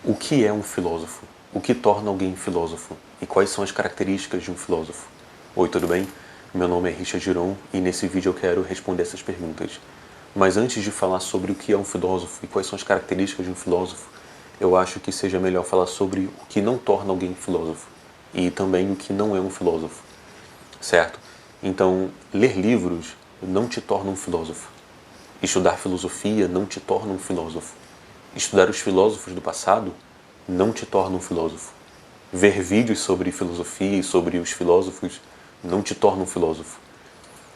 O que é um filósofo? O que torna alguém filósofo? E quais são as características de um filósofo? Oi, tudo bem? Meu nome é Richard Giron e nesse vídeo eu quero responder essas perguntas. Mas antes de falar sobre o que é um filósofo e quais são as características de um filósofo, eu acho que seja melhor falar sobre o que não torna alguém filósofo e também o que não é um filósofo, certo? Então, ler livros não te torna um filósofo. Estudar filosofia não te torna um filósofo. Estudar os filósofos do passado não te torna um filósofo. Ver vídeos sobre filosofia e sobre os filósofos não te torna um filósofo.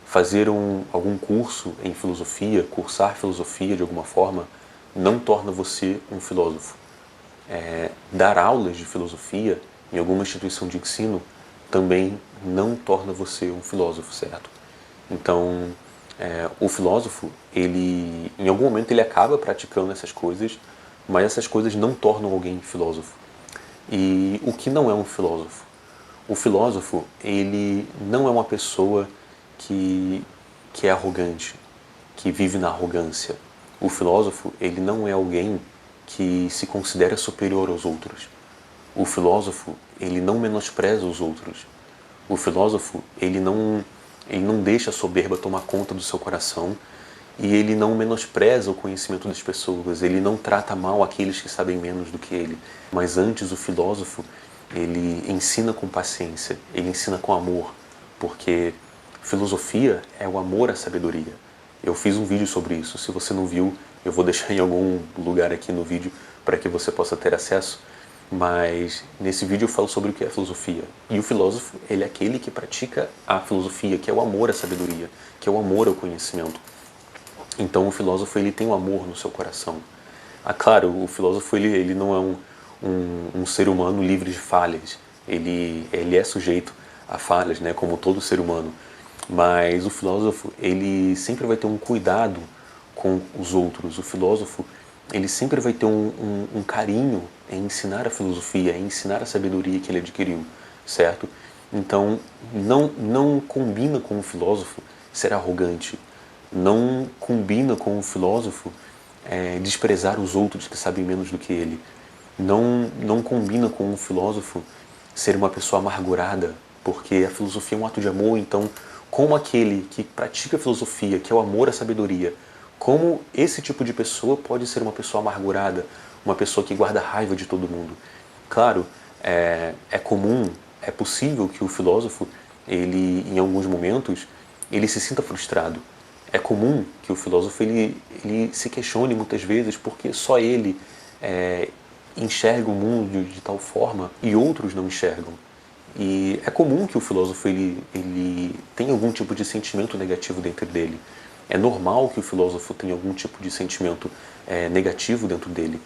Fazer algum curso em filosofia, cursar filosofia de alguma forma, não torna você um filósofo. Dar aulas de filosofia em alguma instituição de ensino também não torna você um filósofo, certo? Então, o filósofo, ele, em algum momento ele acaba praticando essas coisas, mas essas coisas não tornam alguém filósofo. E o que não é um filósofo? O filósofo, ele não é uma pessoa que é arrogante, que vive na arrogância. O filósofo, ele não é alguém que se considera superior aos outros. O filósofo, ele não menospreza os outros. O filósofo, ele não deixa a soberba tomar conta do seu coração e ele não menospreza o conhecimento das pessoas, ele não trata mal aqueles que sabem menos do que ele. Mas antes, o filósofo, ele ensina com paciência, ele ensina com amor, porque filosofia é o amor à sabedoria. Eu fiz um vídeo sobre isso, se você não viu, eu vou deixar em algum lugar aqui no vídeo para que você possa ter acesso. Mas nesse vídeo eu falo sobre o que é filosofia. E o filósofo, ele é aquele que pratica a filosofia, que é o amor à sabedoria, que é o amor ao conhecimento. Então o filósofo, ele tem o amor no seu coração. Claro, o filósofo, ele não é um ser humano livre de falhas. Ele é sujeito a falhas, né, como todo ser humano. Mas o filósofo, ele sempre vai ter um cuidado com os outros. O filósofo, ele sempre vai ter um carinho em ensinar a filosofia, em ensinar a sabedoria que ele adquiriu, certo? Então, não combina com o filósofo ser arrogante, não combina com o filósofo desprezar os outros que sabem menos do que ele, não combina com o filósofo ser uma pessoa amargurada, porque a filosofia é um ato de amor. Então, como aquele que pratica a filosofia, que é o amor à sabedoria, como esse tipo de pessoa pode ser uma pessoa amargurada, uma pessoa que guarda raiva de todo mundo? Claro, é comum, é possível que o filósofo, ele, em alguns momentos, ele se sinta frustrado. É comum que o filósofo ele se questione muitas vezes porque só ele enxerga o mundo de tal forma e outros não enxergam. E é comum que o filósofo ele tenha algum tipo de sentimento negativo dentro dele. É normal que o filósofo tenha algum tipo de sentimento negativo dentro dele,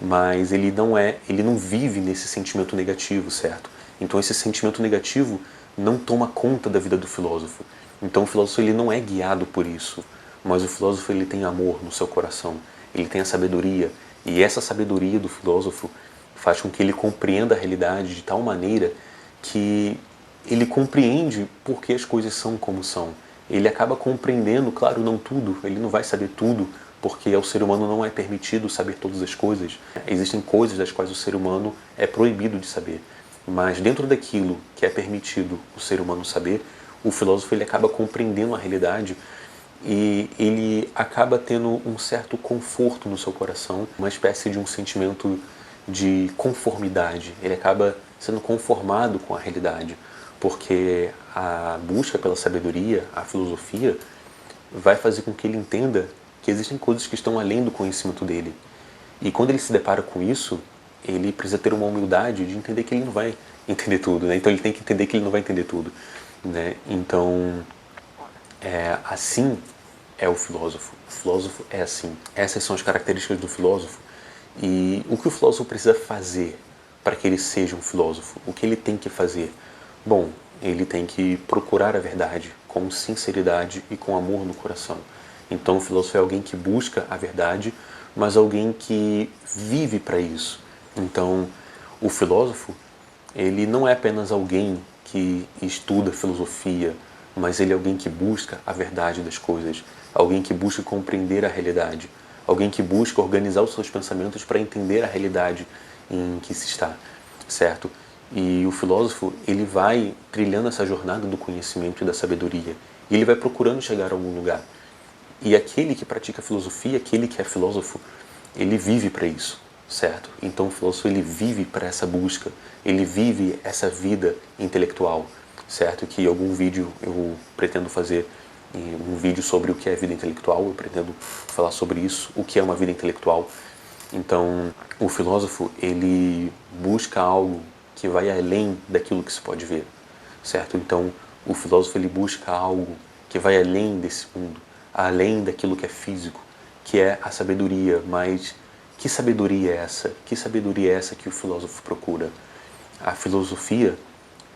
mas ele não vive nesse sentimento negativo, certo? Então esse sentimento negativo não toma conta da vida do filósofo. Então o filósofo ele não é guiado por isso, mas o filósofo ele tem amor no seu coração, ele tem a sabedoria, e essa sabedoria do filósofo faz com que ele compreenda a realidade de tal maneira que ele compreende por que as coisas são como são. Ele acaba compreendendo, claro, não tudo, ele não vai saber tudo, porque ao ser humano não é permitido saber todas as coisas. Existem coisas das quais o ser humano é proibido de saber. Mas dentro daquilo que é permitido o ser humano saber, o filósofo ele acaba compreendendo a realidade e ele acaba tendo um certo conforto no seu coração, uma espécie de um sentimento de conformidade. Ele acaba sendo conformado com a realidade, porque a busca pela sabedoria, a filosofia, vai fazer com que ele entenda que existem coisas que estão além do conhecimento dele. E quando ele se depara com isso, ele precisa ter uma humildade de entender que ele não vai entender tudo, né? Então ele tem que entender que ele não vai entender tudo, né? Então, assim é o filósofo. O filósofo é assim. Essas são as características do filósofo. E o que o filósofo precisa fazer para que ele seja um filósofo? O que ele tem que fazer? Bom, ele tem que procurar a verdade com sinceridade e com amor no coração. Então o filósofo é alguém que busca a verdade, mas alguém que vive para isso. Então o filósofo, ele não é apenas alguém que estuda filosofia, mas ele é alguém que busca a verdade das coisas, alguém que busca compreender a realidade, alguém que busca organizar os seus pensamentos para entender a realidade em que se está, certo? E o filósofo, ele vai trilhando essa jornada do conhecimento e da sabedoria, e ele vai procurando chegar a algum lugar. E aquele que pratica filosofia, aquele que é filósofo, ele vive para isso, certo? Então o filósofo, ele vive para essa busca, ele vive essa vida intelectual, certo? Que em algum vídeo eu pretendo fazer um vídeo sobre o que é vida intelectual, eu pretendo falar sobre isso, o que é uma vida intelectual. Então, o filósofo, ele busca algo que vai além daquilo que se pode ver, certo? Então, o filósofo, ele busca algo que vai além desse mundo, além daquilo que é físico, que é a sabedoria. Mas que sabedoria é essa? Que sabedoria é essa que o filósofo procura? A filosofia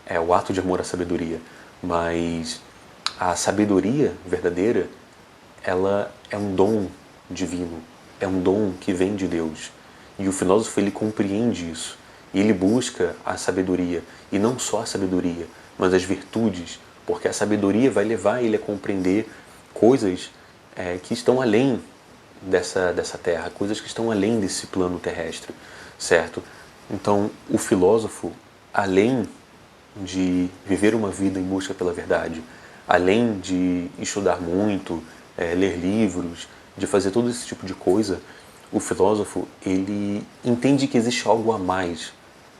é o ato de amor à sabedoria, mas a sabedoria verdadeira, ela é um dom divino, é um dom que vem de Deus. E o filósofo, ele compreende isso. E ele busca a sabedoria, e não só a sabedoria, mas as virtudes, porque a sabedoria vai levar ele a compreender coisas que estão além dessa terra, coisas que estão além desse plano terrestre, certo? Então, o filósofo, além de viver uma vida em busca pela verdade, além de estudar muito, ler livros, de fazer todo esse tipo de coisa, o filósofo, ele entende que existe algo a mais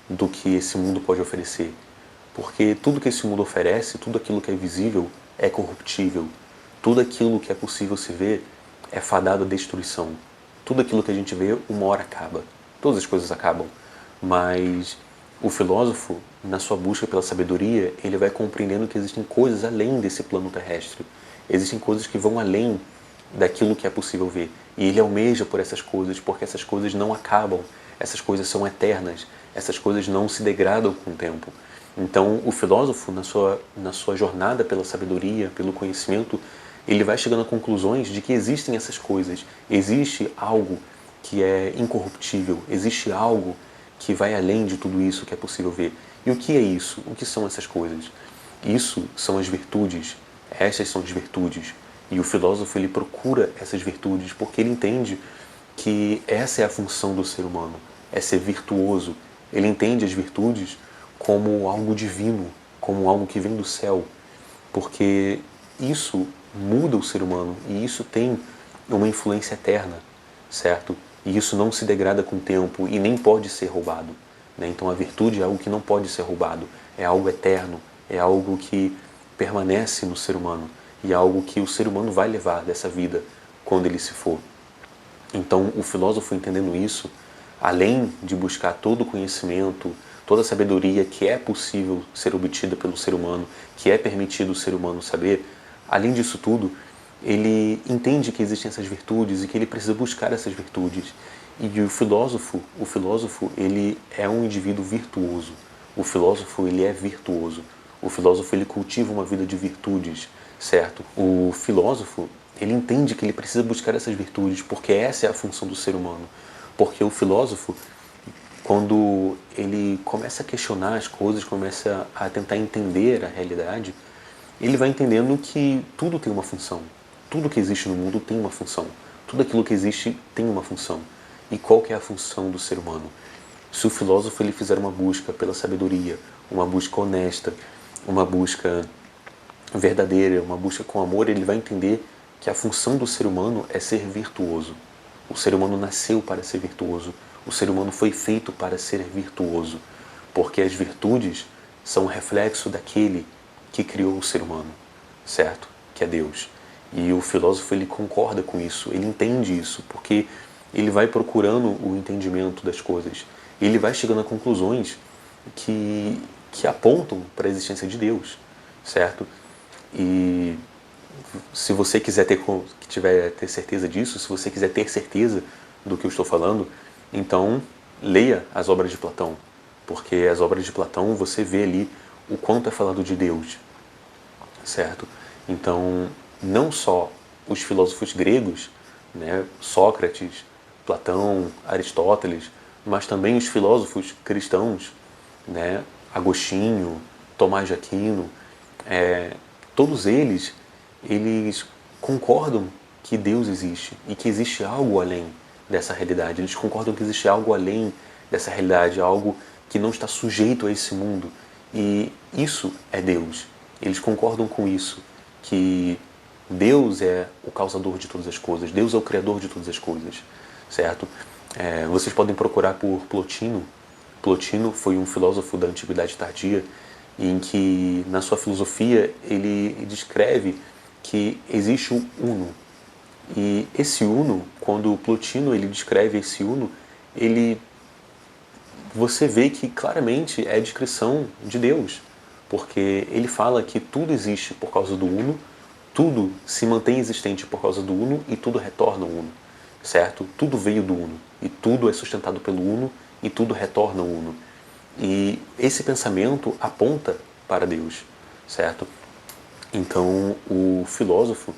do que esse mundo pode oferecer. Porque tudo que esse mundo oferece, tudo aquilo que é visível, é corruptível. Tudo aquilo que é possível se ver é fadado à destruição. Tudo aquilo que a gente vê, uma hora acaba. Todas as coisas acabam. Mas o filósofo, na sua busca pela sabedoria, ele vai compreendendo que existem coisas além desse plano terrestre. Existem coisas que vão além daquilo que é possível ver. E ele almeja por essas coisas, porque essas coisas não acabam, essas coisas são eternas, essas coisas não se degradam com o tempo. Então, o filósofo, na sua jornada pela sabedoria, pelo conhecimento, ele vai chegando a conclusões de que existem essas coisas, existe algo que é incorruptível, existe algo que vai além de tudo isso que é possível ver. E o que é isso? O que são essas coisas? Isso são as virtudes, essas são as virtudes. E o filósofo, ele procura essas virtudes porque ele entende que essa é a função do ser humano, é ser virtuoso. Ele entende as virtudes como algo divino, como algo que vem do céu, porque isso muda o ser humano e isso tem uma influência eterna, certo? E isso não se degrada com o tempo e nem pode ser roubado, né? Então a virtude é algo que não pode ser roubado, é algo eterno, é algo que permanece no ser humano e é algo que o ser humano vai levar dessa vida quando ele se for. Então o filósofo, entendendo isso, além de buscar todo o conhecimento, toda a sabedoria que é possível ser obtida pelo ser humano, que é permitido o ser humano saber, além disso tudo, ele entende que existem essas virtudes e que ele precisa buscar essas virtudes. E o filósofo, ele é um indivíduo virtuoso. O filósofo, ele é virtuoso. O filósofo, ele cultiva uma vida de virtudes, certo? O filósofo, ele entende que ele precisa buscar essas virtudes porque essa é a função do ser humano. Porque o filósofo, quando ele começa a questionar as coisas, começa a tentar entender a realidade, ele vai entendendo que tudo tem uma função. Tudo que existe no mundo tem uma função. Tudo aquilo que existe tem uma função. E qual que é a função do ser humano? Se o filósofo ele fizer uma busca pela sabedoria, uma busca honesta, uma busca verdadeira, uma busca com amor, ele vai entender que a função do ser humano é ser virtuoso. O ser humano nasceu para ser virtuoso. O ser humano foi feito para ser virtuoso, porque as virtudes são um reflexo daquele que criou o ser humano, certo? Que é Deus. E o filósofo, ele concorda com isso, ele entende isso, porque ele vai procurando o entendimento das coisas. Ele vai chegando a conclusões que apontam para a existência de Deus, certo? E se você quiser ter certeza disso, se você quiser ter certeza do que eu estou falando, então leia as obras de Platão, porque as obras de Platão você vê ali o quanto é falado de Deus, certo? Então, não só os filósofos gregos, né, Sócrates, Platão, Aristóteles, mas também os filósofos cristãos, né, Agostinho, Tomás de Aquino, todos eles concordam que Deus existe e que existe algo além dessa realidade. Eles concordam que existe algo além dessa realidade, algo que não está sujeito a esse mundo. E isso é Deus. Eles concordam com isso, que Deus é o causador de todas as coisas, Deus é o criador de todas as coisas, certo? Vocês podem procurar por Plotino. Plotino foi um filósofo da Antiguidade Tardia, em que, na sua filosofia, ele descreve que existe o Uno. E esse Uno, quando Plotino ele descreve esse Uno, você vê que claramente é a descrição de Deus, porque ele fala que tudo existe por causa do Uno, tudo se mantém existente por causa do Uno e tudo retorna ao Uno, certo? Tudo veio do Uno e tudo é sustentado pelo Uno e tudo retorna ao Uno. E esse pensamento aponta para Deus, certo? Então, o filósofo,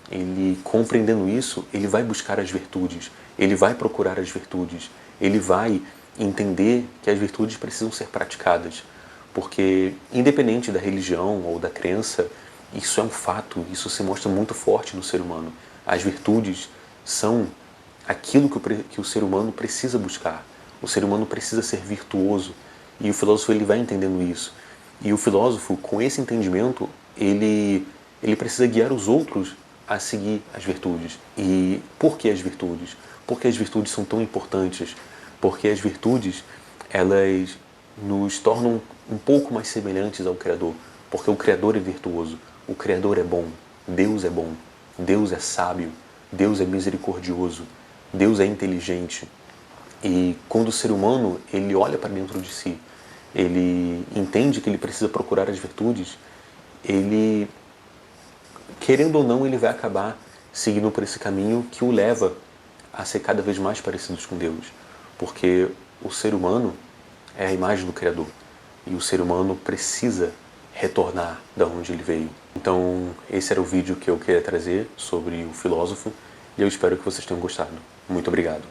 ele compreendendo isso, ele vai buscar as virtudes, ele vai procurar as virtudes, ele vai entender que as virtudes precisam ser praticadas, porque independente da religião ou da crença, isso é um fato, isso se mostra muito forte no ser humano. As virtudes são aquilo que o ser humano precisa buscar. O ser humano precisa ser virtuoso, e o filósofo ele vai entendendo isso. E o filósofo, com esse entendimento, ele precisa guiar os outros a seguir as virtudes. E por que as virtudes? Porque as virtudes são tão importantes? Porque as virtudes, elas nos tornam um pouco mais semelhantes ao Criador. Porque o Criador é virtuoso, o Criador é bom, Deus é sábio, Deus é misericordioso, Deus é inteligente. E quando o ser humano ele olha para dentro de si, ele entende que ele precisa procurar as virtudes, ele, querendo ou não, ele vai acabar seguindo por esse caminho que o leva a ser cada vez mais parecidos com Deus. Porque o ser humano é a imagem do Criador. E o ser humano precisa retornar da onde ele veio. Então, esse era o vídeo que eu queria trazer sobre o filósofo. E eu espero que vocês tenham gostado. Muito obrigado.